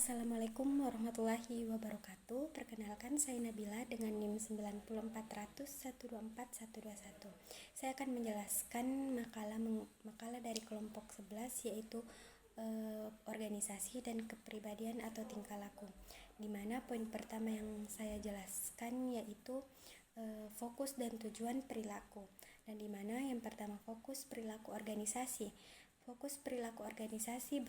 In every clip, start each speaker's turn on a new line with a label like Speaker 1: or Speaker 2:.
Speaker 1: Assalamualaikum warahmatullahi wabarakatuh. Perkenalkan, saya Nabila dengan NIM 94100124121. Saya akan menjelaskan makalah dari kelompok 11, yaitu organisasi dan kepribadian atau tingkah laku. Di mana poin pertama yang saya jelaskan yaitu fokus dan tujuan perilaku. Dan di mana yang pertama, fokus perilaku organisasi. Fokus perilaku organisasi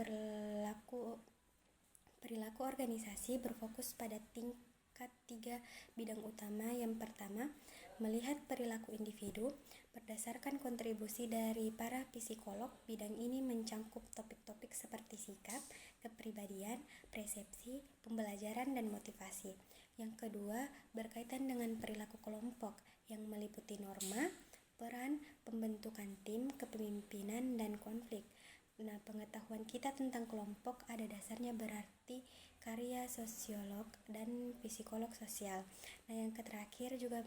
Speaker 1: Perilaku organisasi berfokus pada tingkat 3 bidang utama. Yang pertama, melihat perilaku individu. Berdasarkan kontribusi dari para psikolog, bidang ini mencangkup topik-topik seperti sikap, kepribadian, persepsi, pembelajaran, dan motivasi. Yang kedua, berkaitan dengan perilaku kelompok yang meliputi norma, peran, pembentukan tim, kepemimpinan, dan konflik. Nah, pengetahuan kita tentang kelompok ada dasarnya berarti karya sosiolog dan psikolog sosial. Nah, yang terakhir juga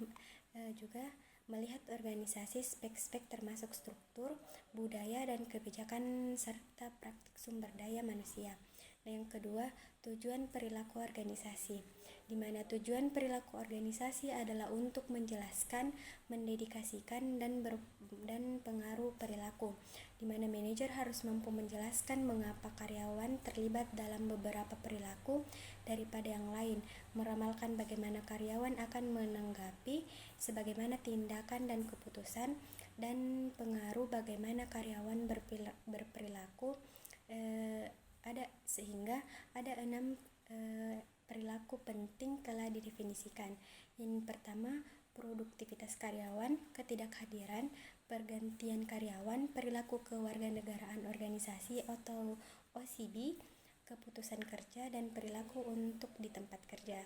Speaker 1: melihat organisasi spek-spek termasuk struktur, budaya, dan kebijakan serta praktik sumber daya manusia. Nah, yang kedua, tujuan perilaku organisasi, di mana tujuan perilaku organisasi adalah untuk menjelaskan, mendedikasikan, dan pengaruh perilaku, di mana manajer harus mampu menjelaskan mengapa karyawan terlibat dalam beberapa perilaku daripada yang lain, meramalkan bagaimana karyawan akan menanggapi sebagaimana tindakan dan keputusan, dan pengaruh bagaimana karyawan berperilaku. Sehingga ada 6 perilaku penting telah didefinisikan. Yang pertama, produktivitas karyawan, ketidakhadiran, pergantian karyawan, perilaku kewarganegaraan organisasi atau OCB, keputusan kerja, dan perilaku untuk di tempat kerja.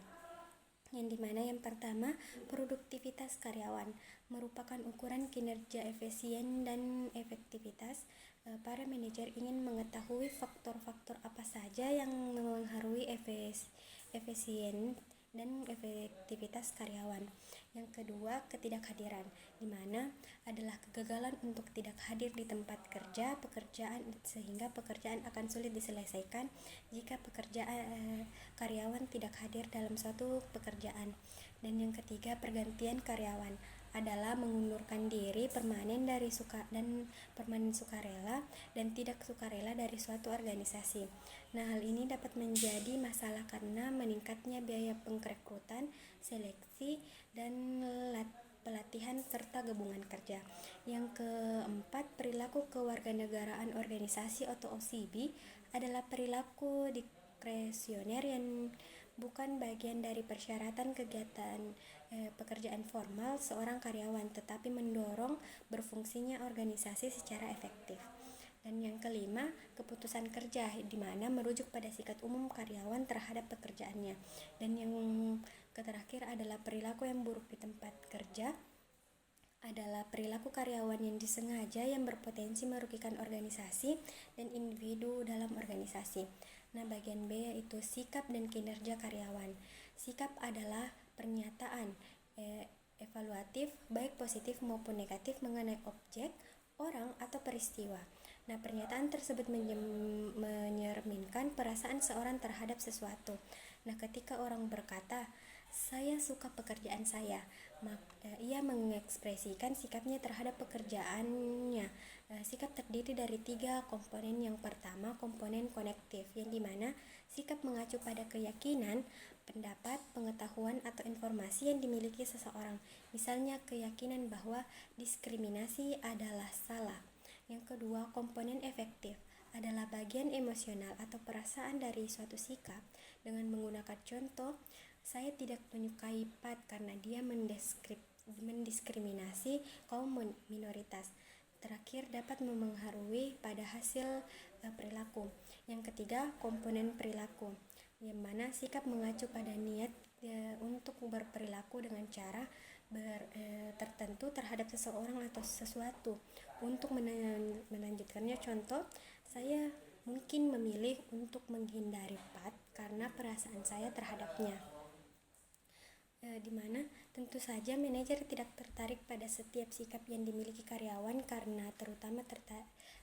Speaker 1: Yang dimana yang pertama, produktivitas karyawan merupakan ukuran kinerja efisien dan efektivitas. Para manajer ingin mengetahui faktor-faktor apa saja yang mempengaruhi efisien dan efektivitas karyawan. Yang kedua, ketidakhadiran, di mana adalah kegagalan untuk tidak hadir di tempat kerja pekerjaan, sehingga pekerjaan akan sulit diselesaikan jika karyawan tidak hadir dalam suatu pekerjaan. Dan yang ketiga, pergantian karyawan adalah mengundurkan diri permanen sukarela dan tidak sukarela dari suatu organisasi. Nah, hal ini dapat menjadi masalah karena meningkatnya biaya pengrekrutan, seleksi, dan pelatihan serta gabungan kerja. Yang keempat, perilaku kewarganegaraan organisasi atau OCB adalah perilaku diskresioner yang bukan bagian dari persyaratan kegiatan pekerjaan formal seorang karyawan, tetapi mendorong berfungsinya organisasi secara efektif. Dan yang kelima, keputusan kerja, di mana merujuk pada sikap umum karyawan terhadap pekerjaannya. Dan yang terakhir adalah perilaku yang buruk di tempat kerja, adalah perilaku karyawan yang disengaja yang berpotensi merugikan organisasi dan individu dalam organisasi. Nah, bagian B yaitu sikap dan kinerja karyawan. Sikap adalah pernyataan evaluatif baik positif maupun negatif mengenai objek, orang, atau peristiwa. Nah, pernyataan tersebut mencerminkan perasaan seorang terhadap sesuatu. Nah, ketika orang berkata, "Saya suka pekerjaan saya," ia mengekspresikan sikapnya terhadap pekerjaannya. Sikap terdiri dari 3 komponen. Yang pertama, komponen konektif, yang dimana sikap mengacu pada keyakinan, pendapat, pengetahuan, atau informasi yang dimiliki seseorang. Misalnya, keyakinan bahwa diskriminasi adalah salah. Yang kedua, komponen efektif adalah bagian emosional atau perasaan dari suatu sikap dengan menggunakan contoh, "Saya tidak menyukai Pat karena dia mendiskriminasi kaum minoritas." Terakhir, dapat mempengaruhi pada hasil perilaku. Yang ketiga, komponen perilaku, yang mana sikap mengacu pada niat untuk berperilaku dengan cara tertentu terhadap seseorang atau sesuatu untuk melanjutkannya. Contoh, "Saya mungkin memilih untuk menghindari Pat karena perasaan saya terhadapnya." di mana tentu saja manajer tidak tertarik pada setiap sikap yang dimiliki karyawan karena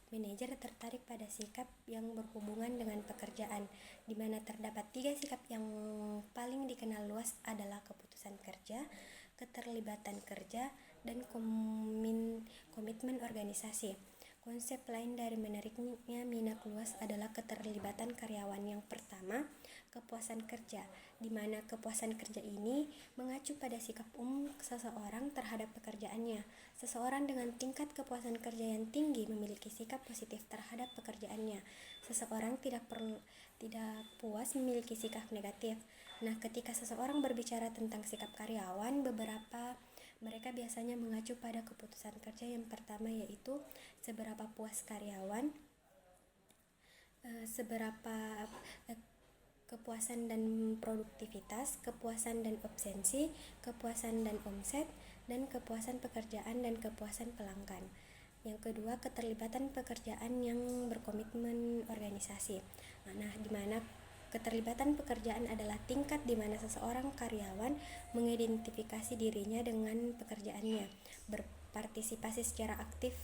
Speaker 1: manajer tertarik pada sikap yang berhubungan dengan pekerjaan, di mana terdapat 3 sikap yang paling dikenal luas adalah keputusan kerja, keterlibatan kerja, dan komitmen organisasi. Konsep lain dari menariknya minat luas adalah keterlibatan karyawan. Yang pertama, kepuasan kerja, di mana kepuasan kerja ini mengacu pada sikap umum seseorang terhadap pekerjaannya. Seseorang dengan tingkat kepuasan kerja yang tinggi memiliki sikap positif terhadap pekerjaannya. Seseorang tidak puas memiliki sikap negatif. Nah, ketika seseorang berbicara tentang sikap karyawan, mereka biasanya mengacu pada keputusan kerja yang pertama, yaitu seberapa puas karyawan, seberapa kepuasan dan produktivitas, kepuasan dan absensi, kepuasan dan omset, dan kepuasan pekerjaan dan kepuasan pelanggan. Yang kedua, keterlibatan pekerjaan yang berkomitmen organisasi. Nah, di mana keterlibatan pekerjaan adalah tingkat di mana seseorang karyawan mengidentifikasi dirinya dengan pekerjaannya, berpartisipasi secara aktif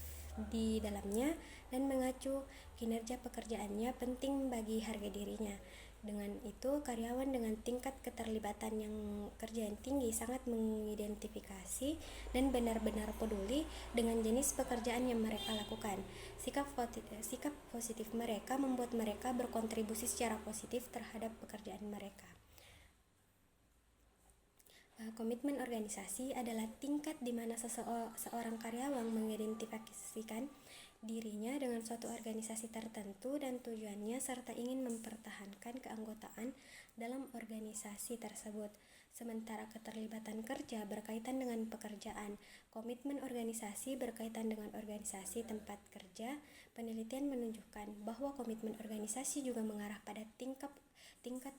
Speaker 1: di dalamnya, dan mengacu kinerja pekerjaannya penting bagi harga dirinya. Dengan itu, karyawan dengan tingkat keterlibatan yang kerja yang tinggi sangat mengidentifikasi dan benar-benar peduli dengan jenis pekerjaan yang mereka lakukan. Sikap positif mereka membuat mereka berkontribusi secara positif terhadap pekerjaan mereka. Komitmen organisasi adalah tingkat di mana seorang karyawan mengidentifikasikan dirinya dengan suatu organisasi tertentu dan tujuannya serta ingin mempertahankan keanggotaan dalam organisasi tersebut. Sementara keterlibatan kerja berkaitan dengan pekerjaan, komitmen organisasi berkaitan dengan organisasi tempat kerja. Penelitian menunjukkan bahwa komitmen organisasi juga mengarah pada tingkat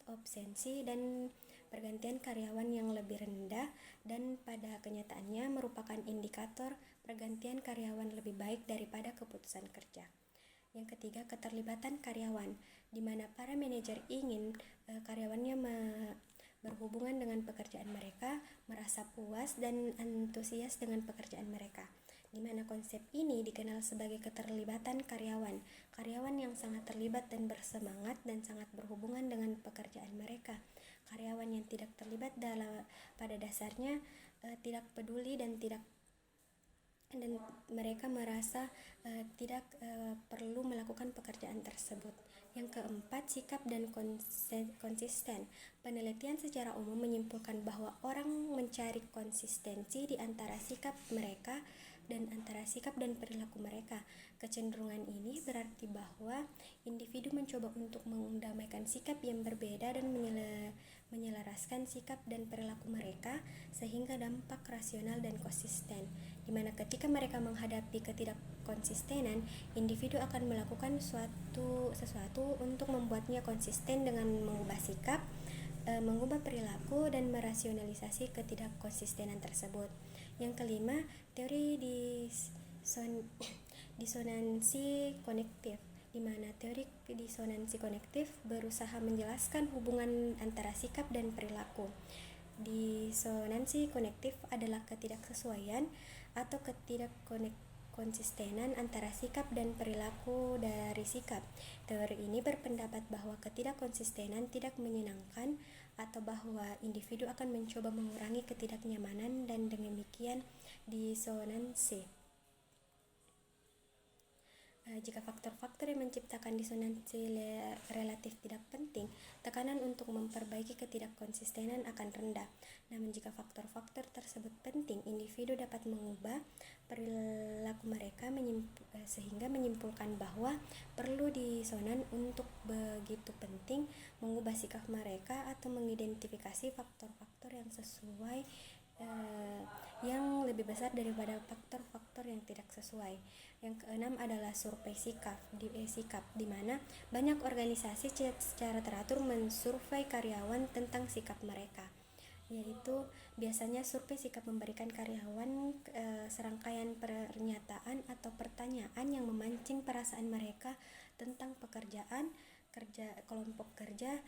Speaker 1: absensi dan pergantian karyawan yang lebih rendah, dan pada kenyataannya merupakan indikator pergantian karyawan lebih baik daripada keputusan kerja. Yang ketiga, keterlibatan karyawan, di mana para manajer ingin karyawannya berhubungan dengan pekerjaan mereka, merasa puas dan antusias dengan pekerjaan mereka, di mana konsep ini dikenal sebagai keterlibatan karyawan. Karyawan yang sangat terlibat dan bersemangat dan sangat berhubungan dengan pekerjaan mereka. Karyawan yang tidak terlibat pada dasarnya tidak peduli dan mereka merasa tidak perlu melakukan pekerjaan tersebut. Yang keempat, sikap dan konsisten. Penelitian secara umum menyimpulkan bahwa orang mencari konsistensi di antara sikap mereka dan antara sikap dan perilaku mereka. Kecenderungan ini berarti bahwa individu mencoba untuk mendamaikan sikap yang berbeda dan menyelaraskan sikap dan perilaku mereka sehingga dampak rasional dan konsisten, di mana ketika mereka menghadapi ketidakkonsistenan, individu akan melakukan sesuatu untuk membuatnya konsisten dengan mengubah sikap, mengubah perilaku, dan merasionalisasi ketidakkonsistenan tersebut. Yang kelima, teori disonansi konektif, di mana teori disonansi konektif berusaha menjelaskan hubungan antara sikap dan perilaku. Disonansi konektif adalah ketidaksesuaian atau ketidakkonsistenan antara sikap dan perilaku dari sikap. Teori ini berpendapat bahwa ketidakkonsistenan tidak menyenangkan atau bahwa individu akan mencoba mengurangi ketidaknyamanan dan demikian disonansi. Jika faktor-faktor yang menciptakan disonansi relatif tidak penting, tekanan untuk memperbaiki ketidakkonsistenan akan rendah. Namun jika faktor-faktor tersebut penting, individu dapat mengubah perilaku mereka sehingga menyimpulkan bahwa perlu disonan untuk begitu penting mengubah sikap mereka atau mengidentifikasi faktor-faktor yang sesuai yang lebih besar daripada faktor-faktor yang tidak sesuai. Yang keenam adalah survei sikap, di mana banyak organisasi secara teratur mensurvei karyawan tentang sikap mereka, yaitu biasanya survei sikap memberikan karyawan serangkaian pernyataan atau pertanyaan yang memancing perasaan mereka tentang pekerjaan, kelompok kerja,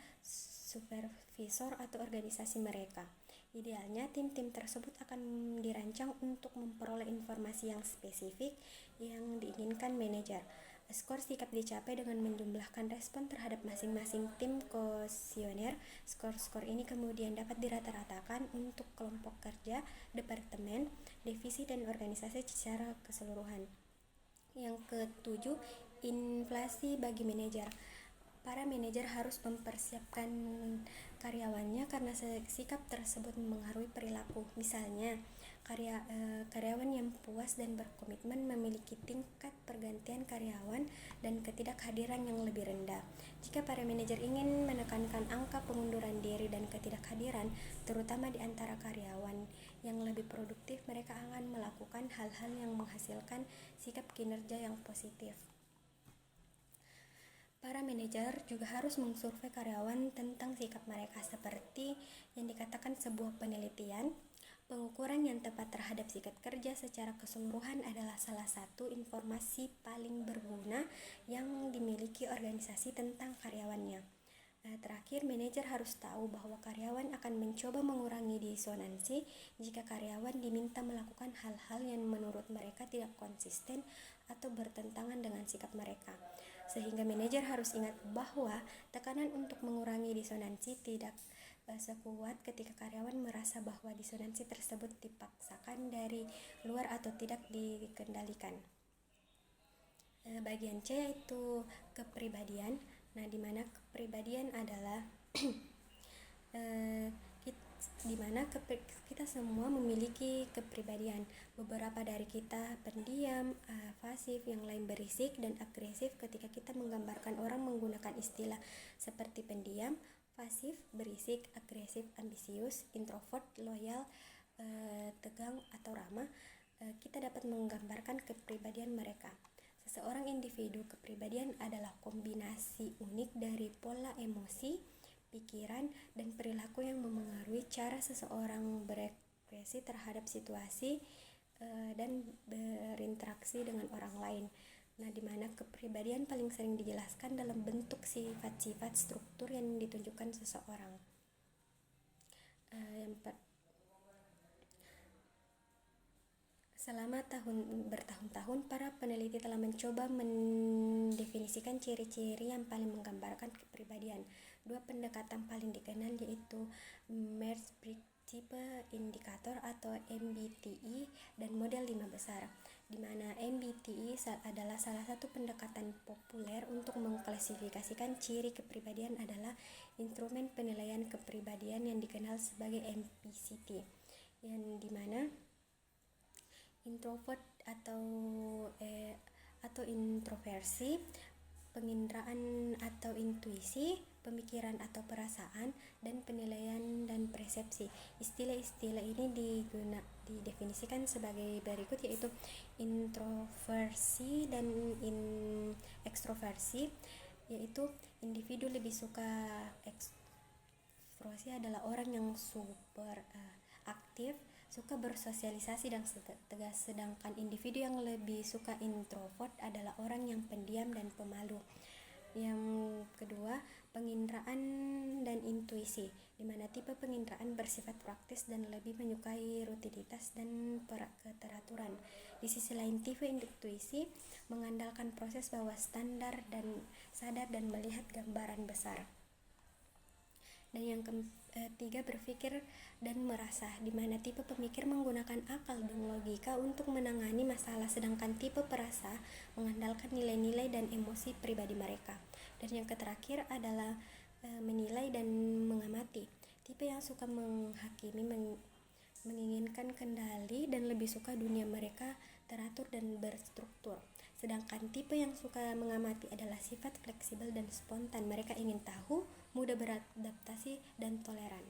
Speaker 1: supervisor atau organisasi mereka. Idealnya, tim-tim tersebut akan dirancang untuk memperoleh informasi yang spesifik yang diinginkan manajer. Skor sikap dicapai dengan menjumlahkan respon terhadap masing-masing tim kuesioner. Skor-skor ini kemudian dapat dirata-ratakan untuk kelompok kerja, departemen, divisi, dan organisasi secara keseluruhan. Yang ketujuh, inflasi bagi manajer. Para manajer harus mempersiapkan karyawannya karena sikap tersebut mempengaruhi perilaku. Misalnya, karyawan yang puas dan berkomitmen memiliki tingkat pergantian karyawan dan ketidakhadiran yang lebih rendah. Jika para manajer ingin menekankan angka pengunduran diri dan ketidakhadiran, terutama di antara karyawan yang lebih produktif, mereka akan melakukan hal-hal yang menghasilkan sikap kinerja yang positif. Para manajer juga harus mengsurvei karyawan tentang sikap mereka, seperti yang dikatakan sebuah penelitian. Pengukuran yang tepat terhadap sikap kerja secara keseluruhan adalah salah satu informasi paling berguna yang dimiliki organisasi tentang karyawannya. Terakhir, manajer harus tahu bahwa karyawan akan mencoba mengurangi disonansi jika karyawan diminta melakukan hal-hal yang menurut mereka tidak konsisten atau bertentangan dengan sikap mereka. Sehingga manajer harus ingat bahwa tekanan untuk mengurangi disonansi tidak sekuat ketika karyawan merasa bahwa disonansi tersebut dipaksakan dari luar atau tidak dikendalikan. Bagian C yaitu kepribadian. Nah, di mana kepribadian adalah di mana kita semua memiliki kepribadian. Beberapa dari kita pendiam, pasif, yang lain berisik dan agresif. Ketika kita menggambarkan orang menggunakan istilah seperti pendiam, pasif, berisik, agresif, ambisius, introvert, loyal, tegang, atau ramah, kita dapat menggambarkan kepribadian mereka. Seseorang individu kepribadian adalah kombinasi unik dari pola emosi, pikiran, dan perilaku yang memengaruhi cara seseorang berekspresi terhadap situasi dan berinteraksi dengan orang lain. Nah, di mana kepribadian paling sering dijelaskan dalam bentuk sifat-sifat struktur yang ditunjukkan seseorang. Selama bertahun-tahun, para peneliti telah mencoba mendefinisikan ciri-ciri yang paling menggambarkan kepribadian. Dua pendekatan paling dikenal yaitu Myers-Briggs Type Indicator atau MBTI dan model 5 besar, di mana MBTI adalah salah satu pendekatan populer untuk mengklasifikasikan ciri kepribadian adalah instrumen penilaian kepribadian yang dikenal sebagai MPCT, yang dimana introvert atau introversi, penginderaan atau intuisi, pemikiran atau perasaan, dan penilaian dan persepsi. Istilah-istilah ini didefinisikan sebagai berikut, yaitu introversi dan ekstroversi, yaitu individu lebih suka ekstroversi adalah orang yang super aktif, suka bersosialisasi dan tegas, sedangkan individu yang lebih suka introvert adalah orang yang pendiam dan pemalu. Yang kedua, penginderaan dan intuisi, di mana tipe penginderaan bersifat praktis dan lebih menyukai rutinitas dan keteraturan. Di sisi lain, tipe intuisi mengandalkan proses bawah sadar dan melihat gambaran besar. Dan yang ketiga, berpikir dan merasa, di mana tipe pemikir menggunakan akal dan logika untuk menangani masalah, sedangkan tipe perasa mengandalkan nilai-nilai dan emosi pribadi mereka. Dan yang terakhir adalah menilai dan mengamati. Tipe yang suka menghakimi menginginkan kendali dan lebih suka dunia mereka teratur dan berstruktur. Sedangkan tipe yang suka mengamati adalah sifat fleksibel dan spontan. Mereka ingin tahu, mudah beradaptasi, dan toleran.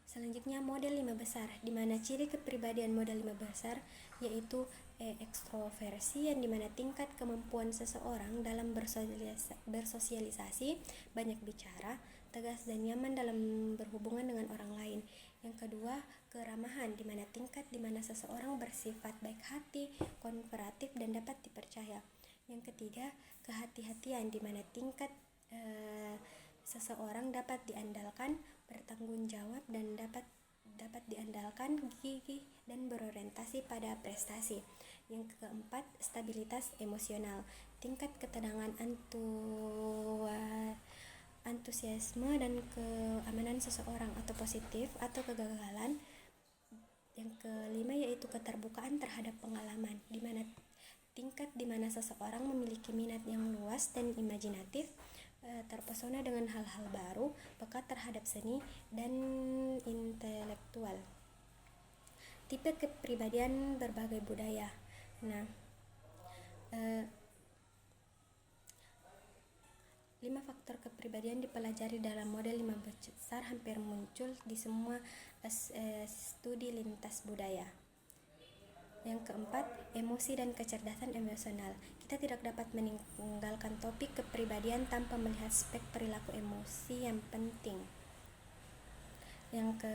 Speaker 1: Selanjutnya, model 5 besar, di mana ciri kepribadian model 5 besar yaitu ekstroversi, yang dimana tingkat kemampuan seseorang dalam bersosialisasi, banyak bicara, tegas, dan nyaman dalam berhubungan dengan orang lain. Yang kedua, keramahan, di mana tingkat di mana seseorang bersifat baik hati, kooperatif, dan dapat dipercaya. Yang ketiga, kehati-hatian, di mana tingkat Seseorang dapat diandalkan, bertanggung jawab, dan dapat diandalkan, gigih, dan berorientasi pada prestasi. Yang keempat, stabilitas emosional. Tingkat ketenangan, antusiasme, dan keamanan seseorang atau positif atau kegagalan. Yang kelima yaitu keterbukaan terhadap pengalaman, tingkat di mana seseorang memiliki minat yang luas dan imajinatif, terpesona dengan hal-hal baru, peka terhadap seni, dan intelektual. Tipe kepribadian berbagai budaya. Nah, 5 faktor kepribadian dipelajari dalam model 5 besar, hampir muncul di semua studi lintas budaya. Yang keempat, emosi dan kecerdasan emosional. Kita tidak dapat meninggalkan topik kepribadian tanpa melihat aspek perilaku emosi yang penting. Yang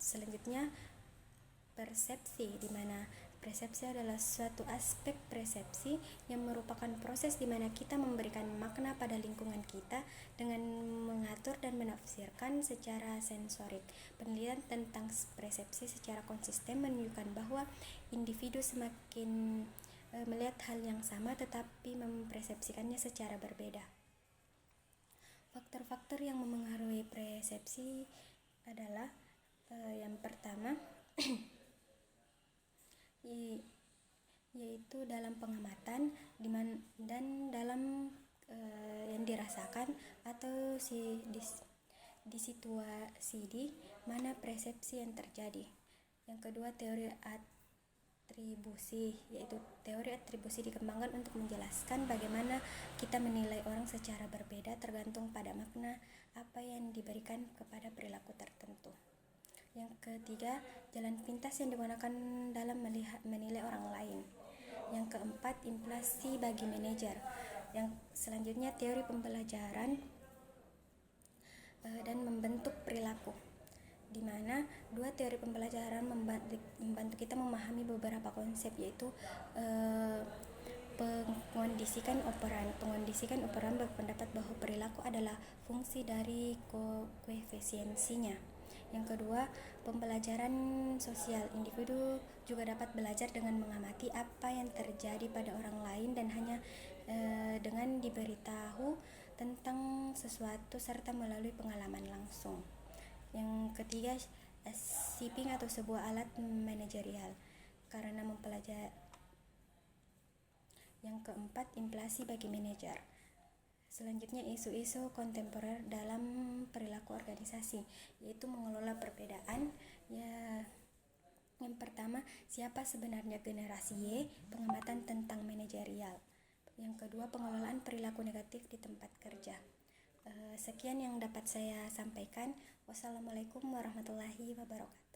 Speaker 1: selanjutnya, persepsi, di mana persepsi adalah suatu aspek persepsi yang merupakan proses di mana kita memberikan makna pada lingkungan kita dengan mengatur dan menafsirkan secara sensorik. Penelitian tentang persepsi secara konsisten menunjukkan bahwa individu semakin melihat hal yang sama tetapi mempersepsikannya secara berbeda. Faktor-faktor yang memengaruhi persepsi adalah yang pertama yaitu dalam pengamatan dan dalam yang dirasakan atau di situasi di mana persepsi yang terjadi. Yang kedua, teori atribusi, yaitu teori atribusi dikembangkan untuk menjelaskan bagaimana kita menilai orang secara berbeda tergantung pada makna apa yang diberikan kepada perilaku tertentu. Yang ketiga, jalan pintas yang digunakan dalam menilai orang lain. Yang keempat, implikasi bagi manajer. Yang selanjutnya, teori pembelajaran dan membentuk perilaku, di mana dua teori pembelajaran membantu kita memahami beberapa konsep, yaitu pengondisikan operan. Pengondisikan operan berpendapat bahwa perilaku adalah fungsi dari koefisiensinya. Yang kedua, pembelajaran sosial. Individu juga dapat belajar dengan mengamati apa yang terjadi pada orang lain dan hanya dengan diberitahu tentang sesuatu serta melalui pengalaman langsung. Yang ketiga, shaping atau sebuah alat manajerial karena mempelajari. Yang keempat, implikasi bagi manajer. Selanjutnya, isu-isu kontemporer dalam perilaku organisasi, yaitu mengelola perbedaan. Yang pertama, siapa sebenarnya generasi Y, pengamatan tentang manajerial. Yang kedua, pengelolaan perilaku negatif di tempat kerja. Sekian yang dapat saya sampaikan. Wassalamualaikum warahmatullahi wabarakatuh.